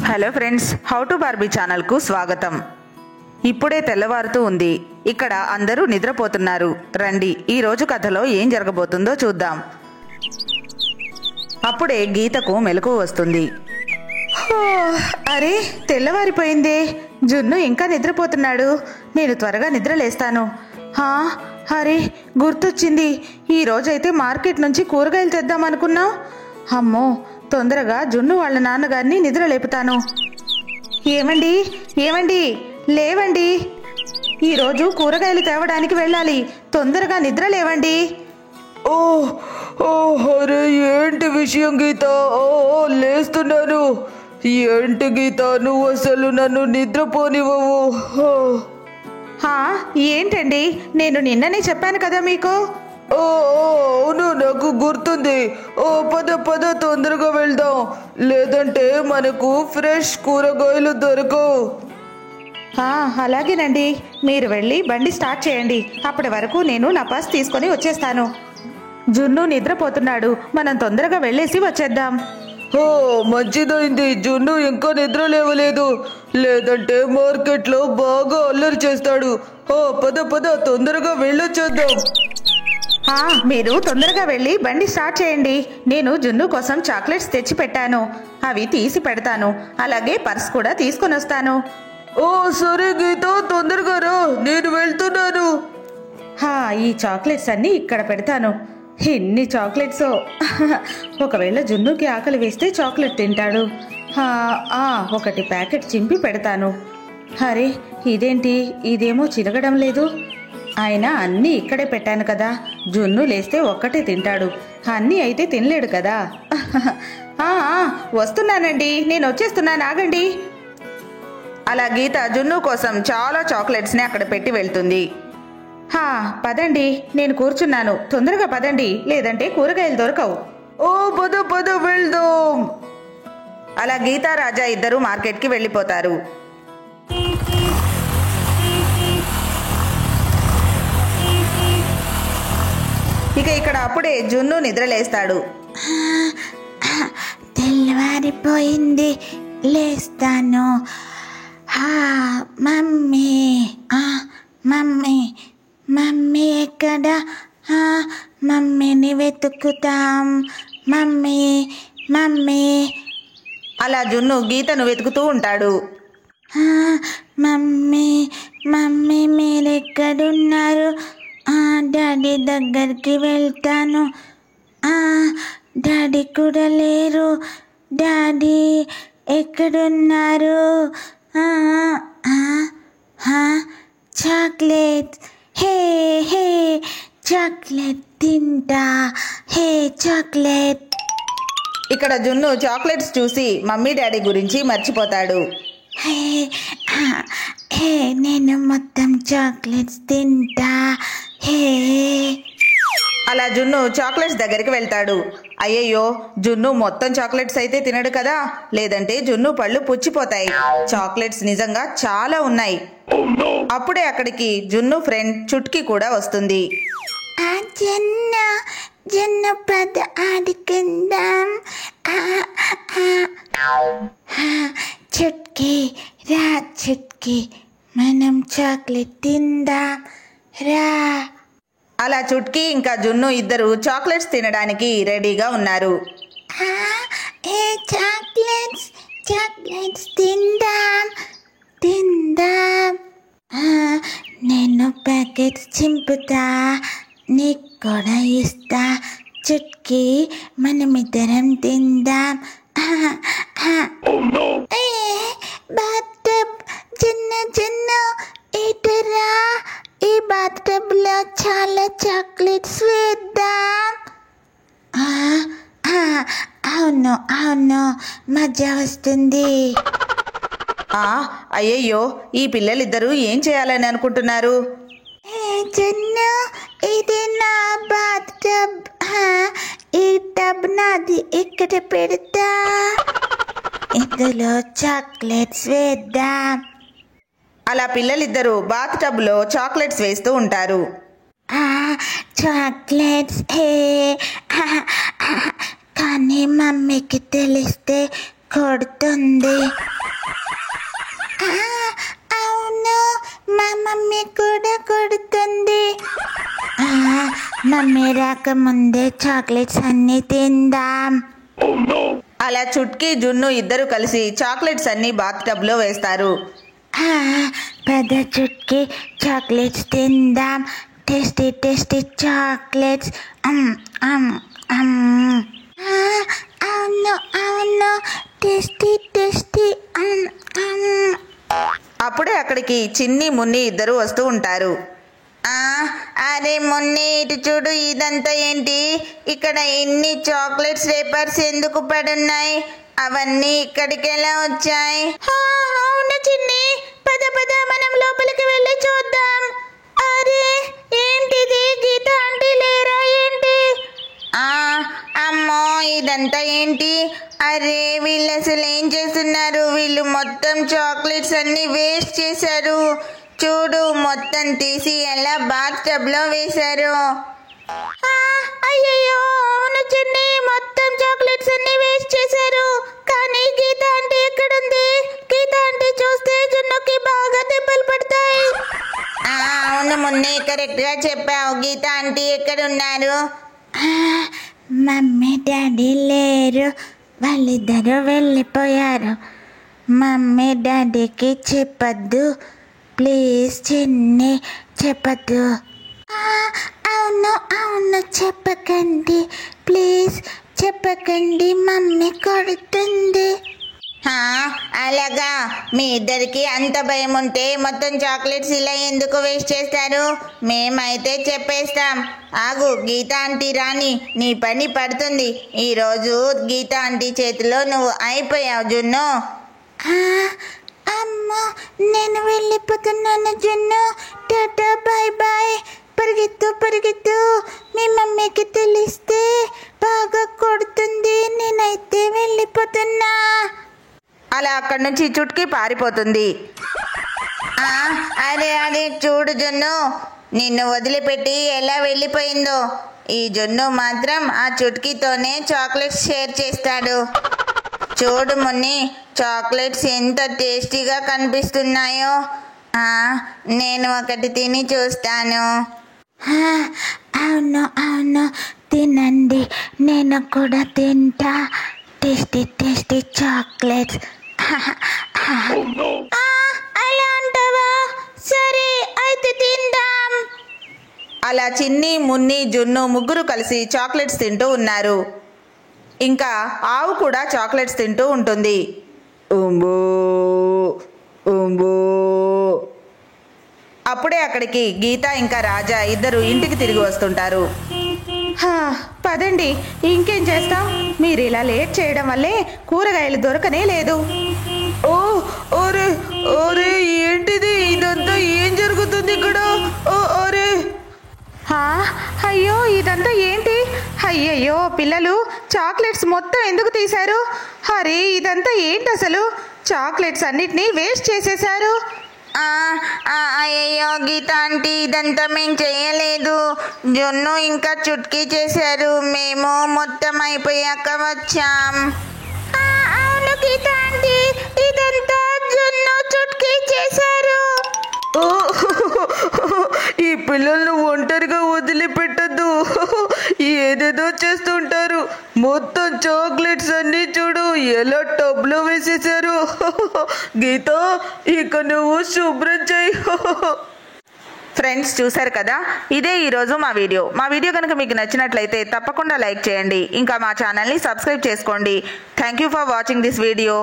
Hello friends, how to Barbie ఛానల్కు స్వాగతం. ఇప్పుడే తెల్లవారుతూ ఉంది. ఇక్కడ అందరూ నిద్రపోతున్నారు. రండి, ఈ రోజు కథలో ఏం జరగబోతుందో చూద్దాం. అప్పుడే గీతకు మెలకువ వస్తుంది. అరే, తెల్లవారిపోయిందే. జున్ను ఇంకా నిద్రపోతున్నాడు. నేను త్వరగా నిద్రలేస్తాను. అరే, గుర్తొచ్చింది. ఈ రోజైతే మార్కెట్ నుంచి కూరగాయలు తెద్దామనుకున్నా. అమ్మో, తొందరగా జున్ను వాళ్ళ నాన్నగారిని నిద్ర లేపుతాను. ఏమండి లేవండి, ఈరోజు కూరగాయలు తేవడానికి వెళ్ళాలి. తొందరగా నిద్ర లేవండి. అరే, ఏంటి విషయం గీత? లేస్తున్నాను. ఏంటి గీత, నువ్వు అసలు నన్ను నిద్రపోనివ్వవు. ఏంటండి, నేను నిన్ననే చెప్పాను కదా మీకు. అవును, నాకు గుర్తుంది. పద తొందరగా వెళ్దాం, లేదంటే మనకు ఫ్రెష్ కూరగాయలు దొరకవు. అలాగేనండి, మీరు వెళ్ళి బండి స్టార్ట్ చేయండి. అప్పటి వరకు నేను నా పర్స్ తీసుకొని వచ్చేస్తాను. జున్ను నిద్రపోతున్నాడు, మనం తొందరగా వెళ్ళేసి వచ్చేద్దాం. మంచిదైంది, జున్ను ఇంకా నిద్ర లేవలేదు. లేదంటే మార్కెట్లో బాగా అల్లరి చేస్తాడు. పద తొందరగా వెళ్ళొచ్చేద్దాం. మీరు తొందరగా వెళ్ళి బండి స్టార్ట్ చేయండి. నేను జున్ను కోసం చాక్లెట్స్ తెచ్చి పెట్టాను, అవి తీసి పెడతాను. అలాగే పర్స్ కూడా తీసుకొని వస్తాను. సరే గీత, తొందరగా రా, నేను వెళ్తున్నాను. ఈ చాక్లెట్స్ అన్ని ఇక్కడ పెడతాను. ఎన్ని చాక్లెట్సో. ఒకవేళ జున్నుకి ఆకలి వేస్తే చాక్లెట్ తింటాడు. ఒకటి ప్యాకెట్ చింపి పెడతాను. అరే, ఇదేంటి, ఇదేమో చిరగడం లేదు. ఆయన అన్నీ ఇక్కడే పెట్టాను కదా. జున్ను లేస్తే ఒక్కటే తింటాడు, అన్నీ అయితే తినలేడు కదా. వస్తున్నానండి, నేను వచ్చేస్తున్నాను, ఆగండి. అలా గీత జున్ను కోసం చాలా చాక్లెట్స్ని అక్కడ పెట్టి వెళ్తుంది. పదండి, నేను కూర్చున్నాను. తొందరగా పదండి, లేదంటే కూరగాయలు దొరకవు. పద వెళ్దాం. అలా గీతా రాజా ఇద్దరు మార్కెట్కి వెళ్ళిపోతారు. ఇక ఇక్కడ అప్పుడే జున్ను నిద్రలేస్తాడు. తెల్లవారిపోయింది, లేస్తాను. మమ్మీ మమ్మీ మమ్మీ ఎక్కడ? మమ్మీని వెతుకుతాం. Mummy mummy. అలా జున్ను గీతను వెతుకుతూ ఉంటాడు. Mummy mummy, మీరెక్కడున్నారు? డాడీ దగ్గరికి వెళ్తాను. డాడీ కూడా లేరు. డాడీ ఎక్కడున్నారు? చాక్లెట్, హే చాక్లెట్ తింటా. హే చాక్లెట్. ఇక్కడ జున్ను చాక్లెట్స్ చూసి మమ్మీ డాడీ గురించి మర్చిపోతాడు. నేను మొత్తం చాక్లెట్స్ తింటా. అలా జున్ను చాక్లెట్స్ దగ్గరికి వెళ్తాడు. అయ్యయ్యో, జున్ను మొత్తం చాక్లెట్స్ అయితే తినడు కదా, లేదంటే జున్ను పళ్ళు పుచ్చిపోతాయి. చాక్లెట్స్ నిజంగా చాలా ఉన్నాయి. అప్పుడే అక్కడికి జున్ను ఫ్రెండ్ చుట్కీ కూడా వస్తుంది. జున్ను పద ఆడుకుందాం. చుట్కీ రా, చుట్కీ, మనం చాక్లెట్ తిందాం రా. అలా చుట్కీ ఇంకా జున్ను ఇద్దరు చాక్లెట్స్ తినడానికి రెడీగా ఉన్నారు. చాక్లెట్స్ తిందాం. నేను ప్యాకెట్స్ చింపుతా, నీకు కూడా ఇస్తా. చుట్కీ, మనమిద్దరం తిందాం. బాత్టబ్, జున్ను ఇటురా. ఈ బాత్టబ్ లో చాలా చాక్లెట్స్ వేద్దాం. అవును, మజా వస్తుంది. అయ్యయ్యో, ఈ పిల్లలిద్దరూ ఏం చేయాలని అనుకుంటున్నారు? జున్ను, ఇది నా బాత్టబ్. ఈ టబ్ నాది, ఇక్కడ పెడతా. ఇందులో చాక్లెట్స్ వేద్దాం. అలా పిల్లలిద్దరూ బాత్ టబ్లో చాక్లెట్స్ వేస్తూ ఉంటారు. చాక్లెట్స్, కానీ మమ్మీకి తెలిస్తే కొడుతుంది. అవును, మా మమ్మీ కూడా కొడుతుంది. మమ్మీ రాకముందే చాక్లెట్స్ అన్నీ తిందాం. అలా చుట్కీ జున్ను ఇద్దరు కలిసి చాక్లెట్స్ అన్ని బాత్ టబ్లో వేస్తారు. పద చుట్కీ, చాక్లెట్స్ తిందాం. Tasty tasty chocolates. అవును అవును, టేస్టీ టేస్టీ. అప్పుడే అక్కడికి చిన్ని మున్ని ఇద్దరు వస్తూ ఉంటారు. అరే మున్ని, ఇటు చూడు, ఇదంతా ఏంటి? ఇక్కడ ఇన్ని చాక్లెట్స్ రేపర్స్ ఎందుకు పడున్నాయి? అవన్నీ ఇక్కడికి ఎలా వచ్చాయి? అవును చిన్ని, పద పద మనం లోపలికి వెళ్ళి చూద్దాం. అరే ఏంటిది? గీత ఆంటీ లేరా ఏంటి? అమ్మో, ఇదంతా ఏంటి? అరే వీళ్ళు అసలు ఏం చేస్తున్నారు? వీళ్ళు మొత్తం చాక్లెట్స్ అన్ని వేస్ట్ చేశారు. చూడు, మొత్తం తీసి ఎలా బాత్ టబ్ లో వేశారు. అయ్యయ్యో, అవును చిన్ని, మొత్తం చాక్లెట్స్ అన్ని వేస్ట్ చేశారు. కానీ గీత ఆంటీ ఎక్కడుంది? గీత ఆంటీ చూస్తే జున్నుకి బాగా దెబ్బలు పడతాయి. అవును మున్ని, కరెక్ట్ గా చెప్పావు. గీత ఆంటీ ఎక్కడున్నారు? మమ్మీ డాడీ లేరు, వాళ్ళిద్దరూ వెళ్ళిపోయారు. మమ్మీ డాడీకి చెప్పద్దు ప్లీజ్ చిన్ని, చెప్పద్దు. అవును అవును, చెప్పకండి ప్లీజ్, చెప్పకండి, మమ్మీ కొడుతుంది. అలాగా, మీ ఇద్దరికి అంత భయం ఉంటే మొత్తం చాక్లెట్స్ ఇలా ఎందుకు వేస్ట్ చేస్తారు? మేమైతే చెప్పేస్తాం. ఆగు, గీత ఆంటీ రాని, నీ పని పడుతుంది. ఈరోజు గీత ఆంటీ చేతిలో నువ్వు అయిపోయావు జున్ను. అమ్మా, నేను వెళ్ళిపోతున్నాను జున్ను. Tata, bye bye. పరిగెత్తు పరిగెత్తు, మీ మమ్మీకి తెలిస్తే బాగా కొడుతుంది. నేనైతే వెళ్ళిపోతున్నా. అలా అక్కడి నుంచి చుట్కీ పారిపోతుంది. అరే అరే చూడు జున్ను, నిన్ను వదిలిపెట్టి ఎలా వెళ్ళిపోయిందో. ఈ జున్ను మాత్రం ఆ చుట్కీతోనే చాక్లెట్స్ షేర్ చేస్తాడు. చూడు మున్ని, చాక్లెట్స్ ఎంత టేస్టీగా కనిపిస్తున్నాయో. నేను ఒకటి తిని చూస్తాను. అవును అవును, తినండి, నేను కూడా తింటా. Tasty tasty chocolates. అలా అంటావా? సరే అయితే తిందాం. అలా చిన్ని మున్ని జున్ను ముగ్గురు కలిసి చాక్లెట్స్ తింటూ ఉన్నారు. ఇంకా ఆవు కూడా చాక్లెట్స్ తింటూ ఉంటుంది. ఉంబో ఉంబో. అప్పుడే అక్కడికి గీత ఇంకా రాజా ఇద్దరు ఇంటికి తిరిగి వస్తుంటారు. పదండి, ఇంకేం చేస్తాం? మీరు ఇలా లేట్ చేయడం వల్లే కూరగాయలు దొరకనే లేదు. ఓ ఓరే ఓరే, ఏంటిది? ఇదంతా ఏం జరుగుతుంది ఇక్కడ? ఓ ఓరే, అయ్యో ఇదంతా ఏంటి? అయ్యయ్యో పిల్లలు, చాక్లెట్స్ మొత్తం ఎందుకు తీశారు? అరే ఇదంతా ఏంటి అసలు? చాక్లెట్స్ అన్నిటినీ వేస్ట్ చేసేశారు. అయ్యో గీత ఆంటీ, ఇదంతా మేము చేయలేదు. జున్ను ఇంకా చుట్కీ చేశారు. మేము మొత్తం అయిపోయాక వచ్చాం. అవును గీత ఆంటీ, ఇదంతా జున్ను చుట్కీ చేశారు. ఓ ఈ పిల్లల్ని ఒంటరిగా వదిలిపెట్టద్దు. ఏదేదో చేస్తుంటారు. మొత్తం చాక్లెట్స్ అన్ని చూడు ఎలా టబ్లో వేసేసారు. గీత, ఇక నువ్వు శుభ్రం చేయి. ఫ్రెండ్స్ చూసారు కదా, ఇదే ఈరోజు మా వీడియో కనుక మీకు నచ్చినట్లయితే తప్పకుండా లైక్ చేయండి. ఇంకా మా ఛానల్ని సబ్స్క్రైబ్ చేసుకోండి. Thank you for watching this video.